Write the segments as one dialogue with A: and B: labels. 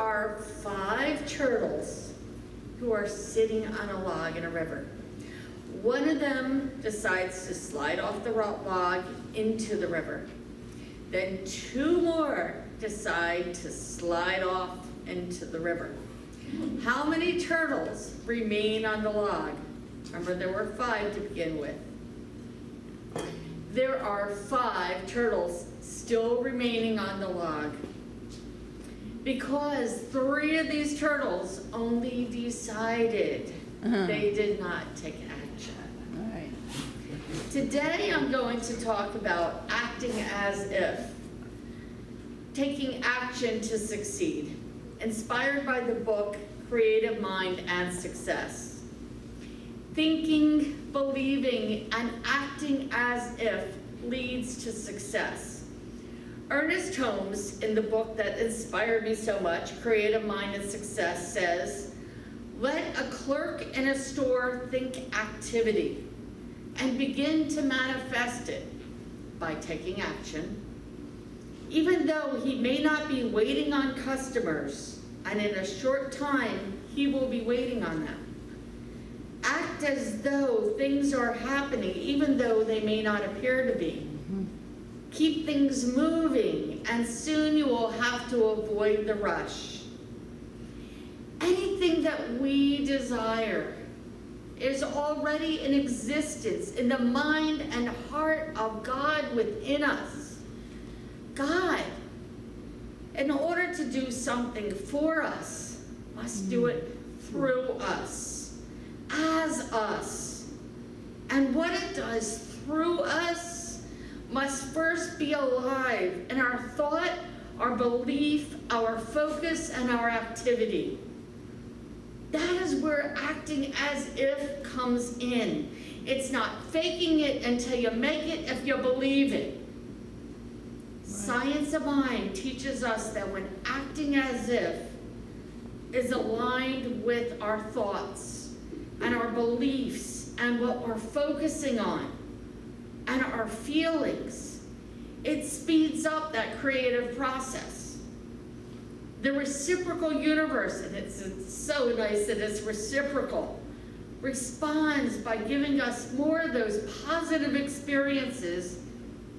A: are 5 turtles who are sitting on a log in a river. One of them decides to slide off the log into the river. Then 2 more decide to slide off into the river. How many turtles remain on the log? Remember, there were 5 to begin with. There are 5 turtles still remaining on the log, because 3 of these turtles only decided. They did not take action.
B: All right.
A: Today I'm going to talk about acting as if, taking action to succeed, inspired by the book Creative Mind and Success. Thinking, believing, and acting as if leads to success. Ernest Holmes, in the book that inspired me so much, Creative Mind and Success, says, "Let a clerk in a store think activity and begin to manifest it by taking action. Even though he may not be waiting on customers, and in a short time he will be waiting on them. Act as though things are happening, even though they may not appear to be. Keep things moving, and soon you will have to avoid the rush." Anything that we desire is already in existence in the mind and heart of God within us. God, in order to do something for us, must do it through us, as us. And what it does through us must first be alive in our thought, our belief, our focus, and our activity. That is where acting as if comes in. It's not faking it until you make it if you believe it. Science of mind teaches us that when acting as if is aligned with our thoughts and our beliefs and what we're focusing on and our feelings, it speeds up that creative process. The reciprocal universe, and it's so nice that it's reciprocal, responds by giving us more of those positive experiences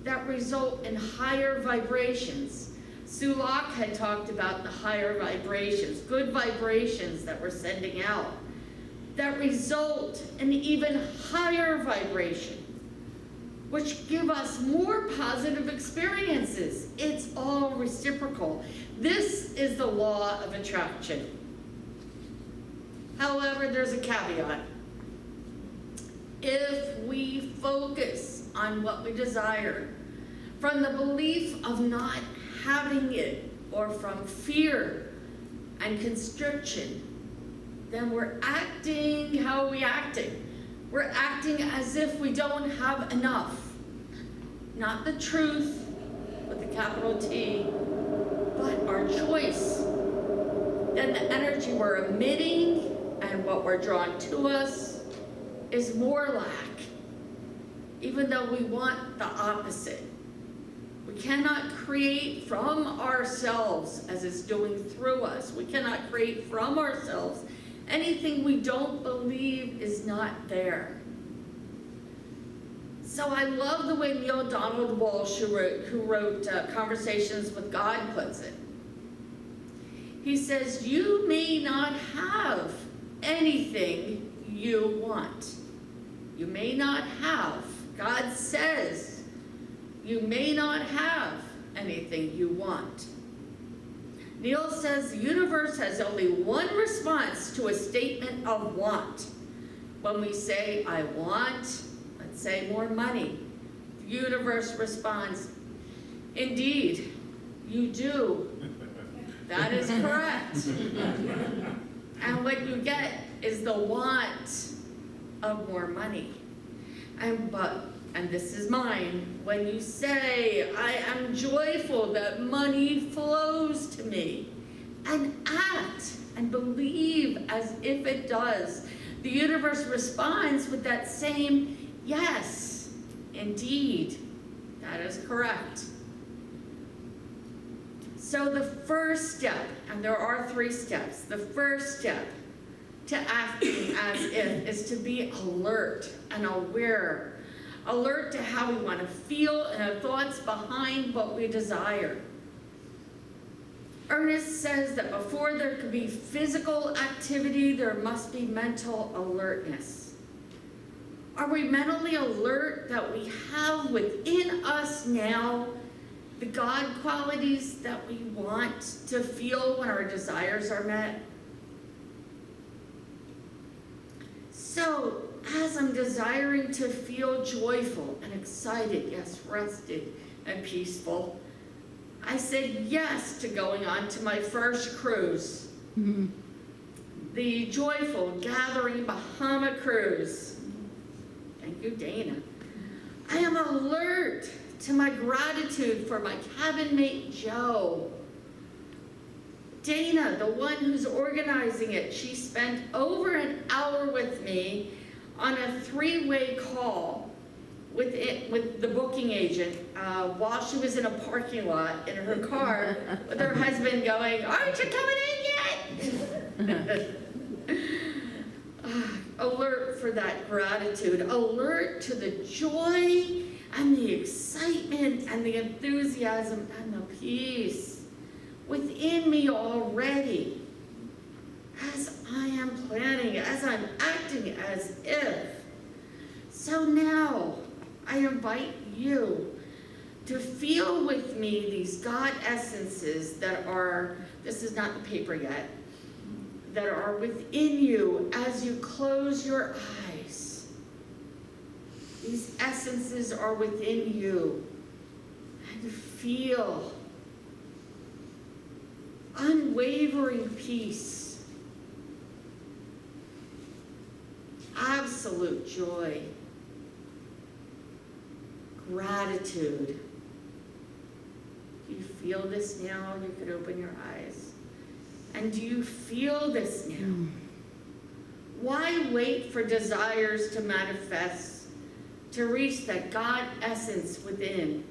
A: that result in higher vibrations. Sue Locke had talked about the higher vibrations, good vibrations that we're sending out, that result in even higher vibration, which give us more positive experiences. It's all reciprocal. This is the law of attraction. However, there's a caveat. If we focus on what we desire from the belief of not having it, or from fear and constriction, then we're acting, how are we acting? We're acting as if we don't have enough. Not the truth, with the capital T, but our choice. Then the energy we're emitting and what we're drawing to us is more lack, even though we want the opposite. We cannot create from ourselves as it's doing through us. We cannot create from ourselves anything we don't believe is not there. So I love the way Neil Donald Walsh, who wrote Conversations with God, puts it. He says, you may not have anything you want. You may not have. God says, you may not have anything you want. Neil says the universe has only one response to a statement of want. When we say, I want, let's say, more money, the universe responds, indeed, you do. That is correct. And what you get is the want of more money. And this is mine, when you say, I am joyful that money flows to me, and act and believe as if it does, the universe responds with that same, yes, indeed, that is correct. So So the first step, and there are 3 steps, the first step to acting as if is to be alert and aware. Alert to how we want to feel and the thoughts behind what we desire. Ernest says that before there can be physical activity, there must be mental alertness. Are we mentally alert that we have within us now the God qualities that we want to feel when our desires are met? So, as I'm desiring to feel joyful and excited, yes, rested and peaceful, I said yes to going on to my first cruise. Mm-hmm. The joyful Gathering Bahama cruise. Thank you, Dana. I am alert to my gratitude for my cabin mate, Joe. Dana, the one who's organizing it, she spent over an hour with me on a 3-way call with the booking agent while she was in a parking lot in her car with her husband going, "Aren't you coming in yet?" Alert for that gratitude, alert to the joy and the excitement and the enthusiasm and the peace within me already as I am planning, as I'm acting as if. So now I invite you to feel with me these God essences that are, this is not the paper yet, that are within you as you close your eyes. These essences are within you. And feel unwavering peace, absolute joy, gratitude. Do you feel this now? You could open your eyes. And do you feel this now? Why wait for desires to manifest, to reach that God essence within?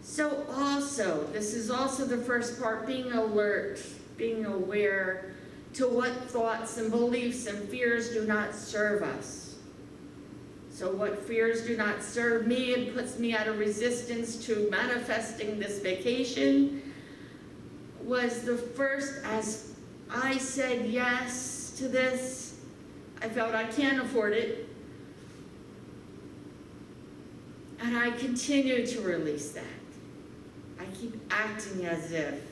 A: So also, this is also the first part, being alert, being aware to what thoughts and beliefs and fears do not serve us. So what fears do not serve me and puts me at a resistance to manifesting this vacation was the first, as I said yes to this, I felt I can't afford it. And I continue to release that. I keep acting as if.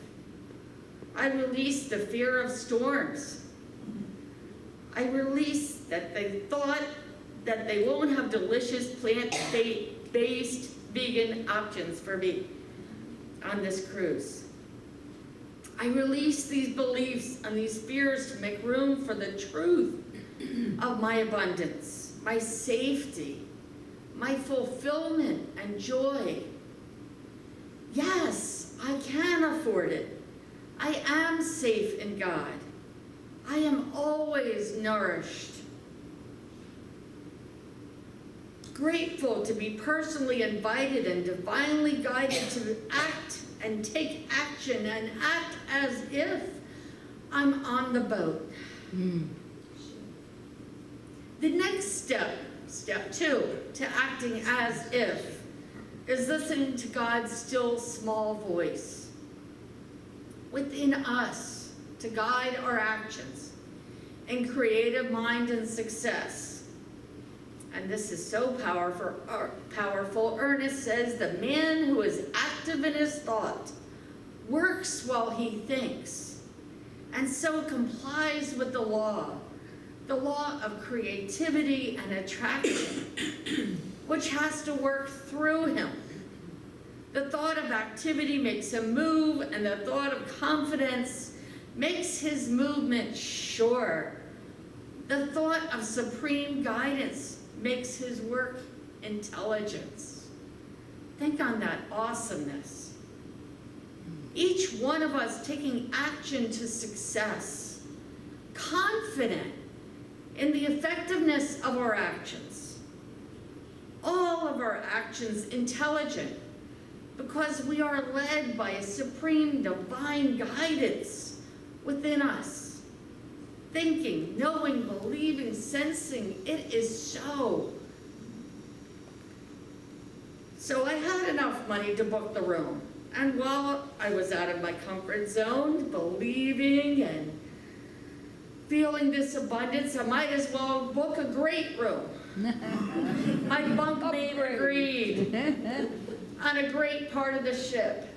A: I release the fear of storms. I release that they thought that they won't have delicious plant-based vegan options for me on this cruise. I release these beliefs and these fears to make room for the truth of my abundance, my safety, my fulfillment and joy. Yes, I can afford it. I am safe in God. I am always nourished. Grateful to be personally invited and divinely guided to act and take action and act as if I'm on the boat. The next step, step 2, to acting as if, is listening to God's still small voice within us to guide our actions in creative mind and success. And this is so powerful. Ernest says, the man who is active in his thought works while he thinks, and so complies with the law of creativity and attraction, which has to work through him. The thought of activity makes him move, and the thought of confidence makes his movement sure. The thought of supreme guidance makes his work intelligence. Think on that awesomeness. Each one of us taking action to success, confident in the effectiveness of our actions. All of our actions intelligent, because we are led by a supreme divine guidance within us. Thinking, knowing, believing, sensing, it is so. So I had enough money to book the room. And while I was out of my comfort zone, believing and feeling this abundance, I might as well book a great room. My bunkmate agreed. On a great part of the ship,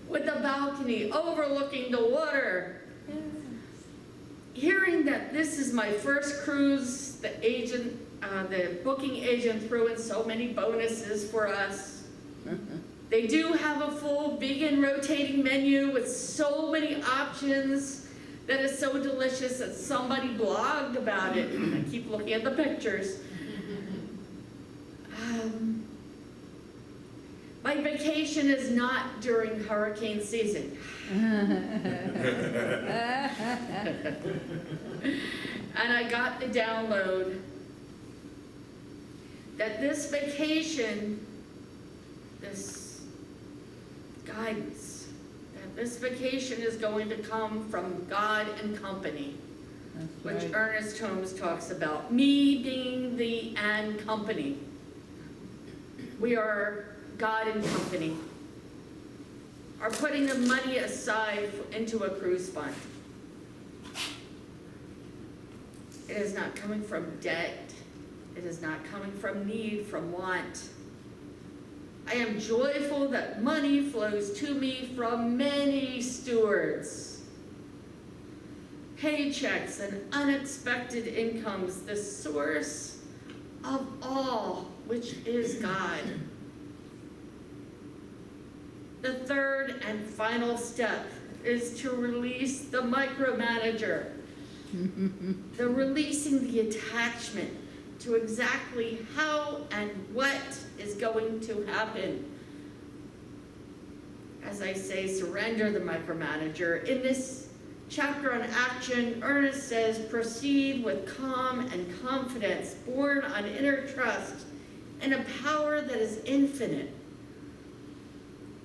A: with a balcony overlooking the water. Hearing that this is my first cruise, the booking agent threw in so many bonuses for us. They do have a full vegan rotating menu with so many options that is so delicious that somebody blogged about it. I keep looking at the pictures. My vacation is not during hurricane season. And I got the download that this vacation, this guidance, that this vacation is going to come from God and company. That's which right. Ernest Holmes talks about, me being the and company. We are God and company, are putting the money aside into a cruise fund. It is not coming from debt. It is not coming from need, from want. I am joyful that money flows to me from many stewards. Paychecks and unexpected incomes, the source of all, which is God. The third and final step is to release the micromanager. The releasing the attachment to exactly how and what is going to happen. As I say, surrender the micromanager. In this chapter on action, Ernest says, proceed with calm and confidence, born on inner trust and a power that is infinite.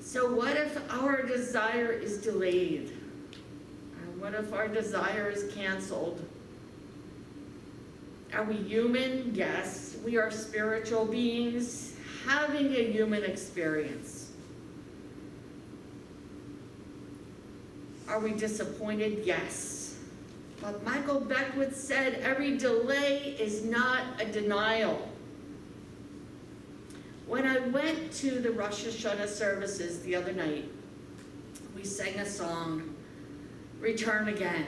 A: So what if our desire is delayed? What if our desire is canceled? Are we human? Yes. We are spiritual beings having a human experience. Are we disappointed? Yes. But Michael Beckwith said every delay is not a denial. When I went to the Rosh Hashanah services the other night, we sang a song, Return Again.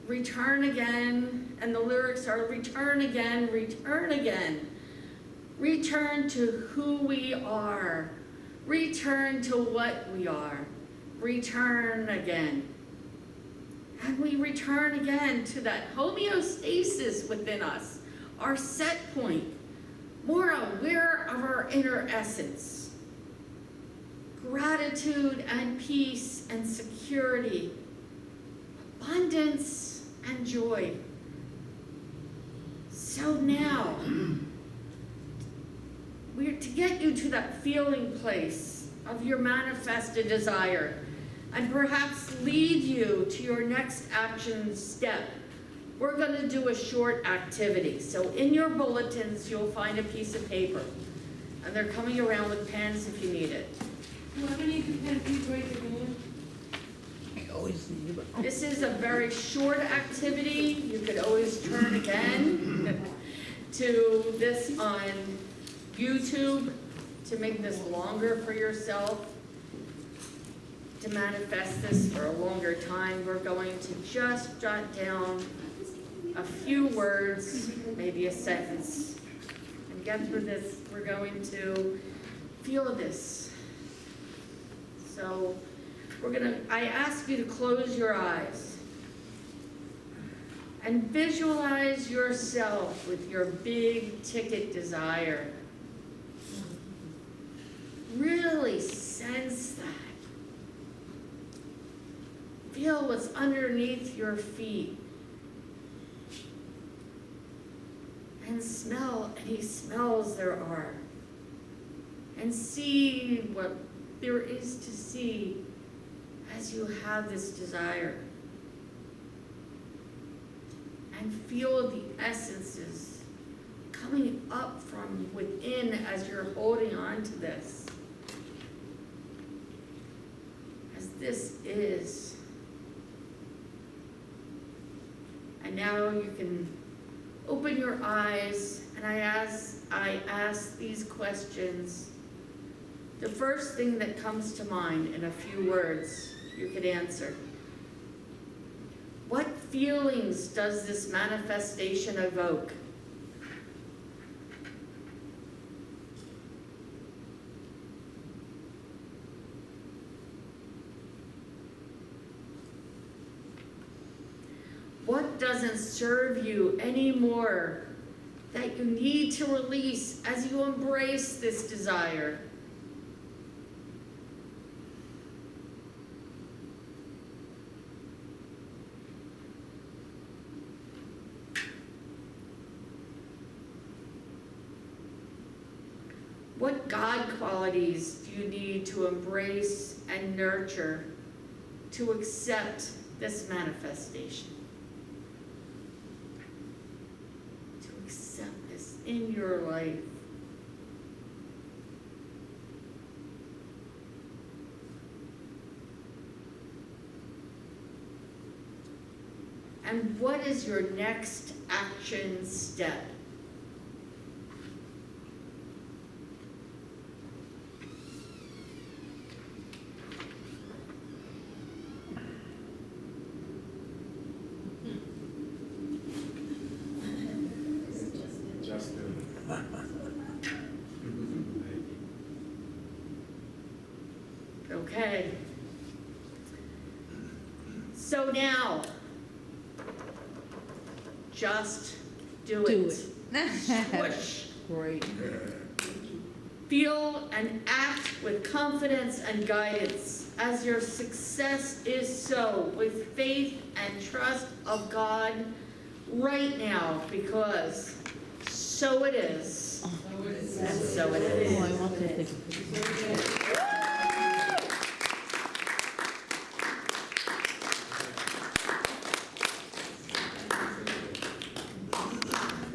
A: Return again, and the lyrics are return again, return again. Return to who we are. Return to what we are. Return again. And we return again to that homeostasis within us, our set point, more aware of our inner essence. Gratitude and peace and security, abundance and joy. So now, we're to get you to that feeling place of your manifested desire and perhaps lead you to your next action step. We're going to do a short activity. So in your bulletins, you'll find a piece of paper. And they're coming around with pens if you need it.
B: Do I need the pen, please raise your hand?
A: This is a very short activity. You could always turn again to this on YouTube to make this longer for yourself. To manifest this for a longer time, we're going to just jot down a few words, maybe a sentence, and get through this. We're going to feel this. So I ask you to close your eyes and visualize yourself with your big ticket desire. Really sense that. Feel what's underneath your feet. And smell any smells there are. and see what there is to see as you have this desire. And feel the essences coming up from within as you're holding on to this. As this is. And now you can open your eyes, and I ask these questions. The first thing that comes to mind in a few words, you could answer. What feelings does this manifestation evoke? What doesn't serve you anymore that you need to release as you embrace this desire? What God qualities do you need to embrace and nurture to accept this manifestation? To accept this in your life. And what is your next action step? Okay. So now, just do it. Squish.
C: Great.
A: Feel and act with confidence and guidance as your success is so, with faith and trust of God right now, because so it is. And so it is.
C: Oh, I want to take a picture.